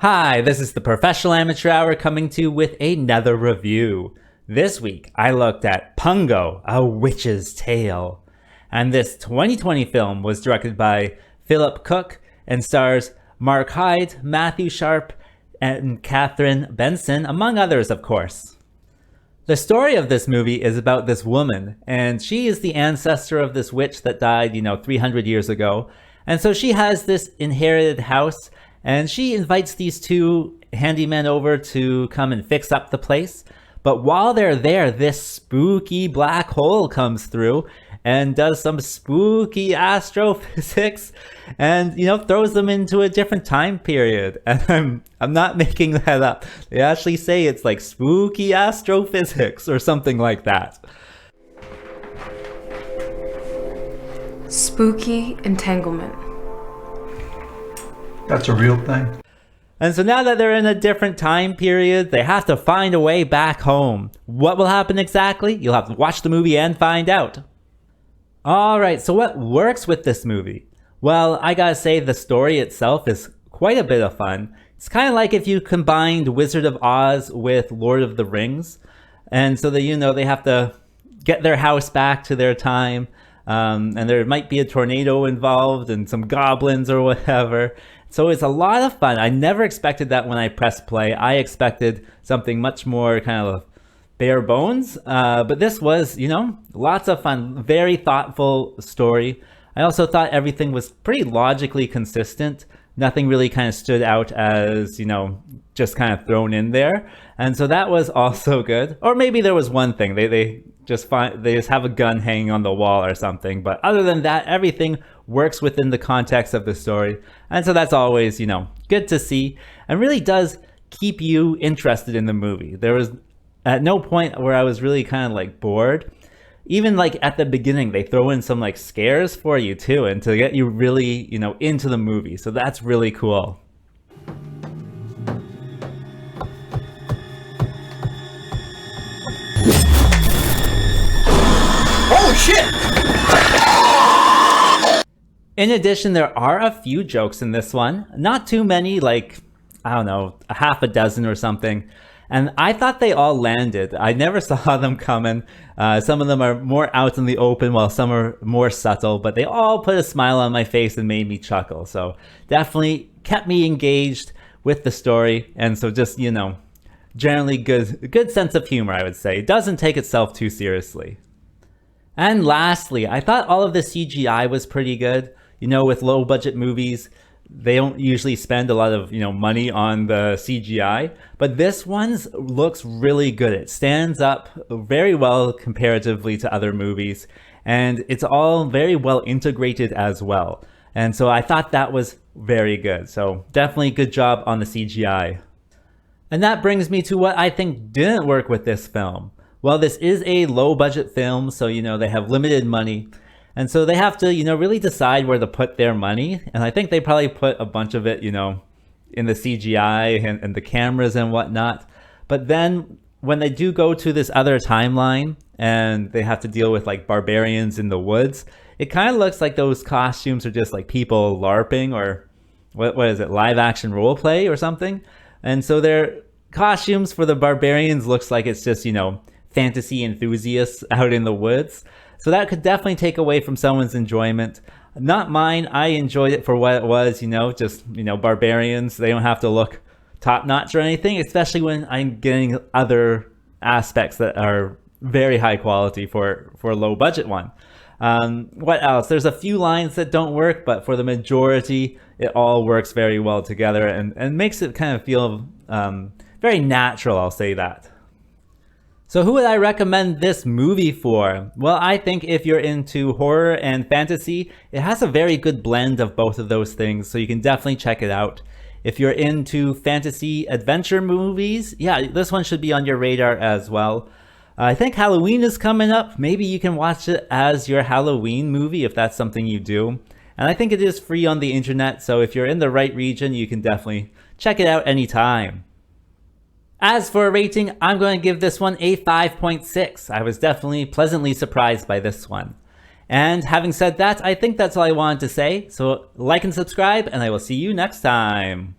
Hi, this is the Professional Amateur Hour coming to you with another review. This week, I looked at Pungo, A Witch's Tale. And this 2020 film was directed by Philip Cook and stars Mark Hyde, Matthew Sharp, and Cathryn, Benson, among others, of course. The story of this movie is about this woman, and she is the ancestor of this witch that died, 300 years ago. And so she has this inherited house, and she invites these two handymen over to come and fix up the place. But while they're there, this spooky black hole comes through and does some spooky astrophysics and, throws them into a different time period. And I'm not making that up. They actually say it's like spooky astrophysics or something like that. Spooky entanglement. That's a real thing. And so now that they're in a different time period, they have to find a way back home. What will happen exactly? You'll have to watch the movie and find out. Alright, so what works with this movie? Well, I gotta say the story itself is quite a bit of fun. It's kind of like if you combined Wizard of Oz with Lord of the Rings. And so that, they have to get their house back to their time. And there might be a tornado involved and some goblins or whatever. So it's a lot of fun. I never expected that when I pressed play. I expected something much more kind of bare bones. But this was, lots of fun. Very thoughtful story. I also thought everything was pretty logically consistent. Nothing really kind of stood out as, just kind of thrown in there. And so that was also good. Or maybe there was one thing. They just have a gun hanging on the wall or something. But other than that, everything works within the context of the story. And so that's always, good to see and really does keep you interested in the movie. There was at no point where I was really kind of like bored. Even like at the beginning, they throw in some like scares for you too, and to get you really, into the movie. So that's really cool. Holy shit! In addition, there are a few jokes in this one. Not too many, like, I don't know, a half a dozen or something. And I thought they all landed. I never saw them coming. Some of them are more out in the open while some are more subtle, but they all put a smile on my face and made me chuckle. So definitely kept me engaged with the story. And so just, generally good sense of humor, I would say. It doesn't take itself too seriously. And lastly, I thought all of the CGI was pretty good. With low budget movies, they don't usually spend a lot of, money on the CGI, but this one looks really good. It stands up very well comparatively to other movies, and it's all very well integrated as well. And so I thought that was very good. So definitely good job on the CGI. And that brings me to what I think didn't work with this film. Well, this is a low budget film, so, they have limited money. And so they have to, really decide where to put their money. And I think they probably put a bunch of it, in the CGI and the cameras and whatnot. But then when they do go to this other timeline and they have to deal with like barbarians in the woods, it kind of looks like those costumes are just like people LARPing or what is it, live action role play or something. And so their costumes for the barbarians looks like it's just, fantasy enthusiasts out in the woods. So that could definitely take away from someone's enjoyment. Not mine. I enjoyed it for what it was, just, barbarians. They don't have to look top-notch or anything, especially when I'm getting other aspects that are very high quality for a low-budget one. What else? There's a few lines that don't work, but for the majority, it all works very well together and makes it kind of feel very natural, I'll say that. So who would I recommend this movie for? Well, I think if you're into horror and fantasy, it has a very good blend of both of those things, so you can definitely check it out. If you're into fantasy adventure movies, yeah, this one should be on your radar as well. I think Halloween is coming up. Maybe you can watch it as your Halloween movie if that's something you do. And I think it is free on the internet, so if you're in the right region, you can definitely check it out anytime. As for a rating, I'm going to give this one a 5.6. I was definitely pleasantly surprised by this one. And having said that, I think that's all I wanted to say. So like and subscribe, and I will see you next time.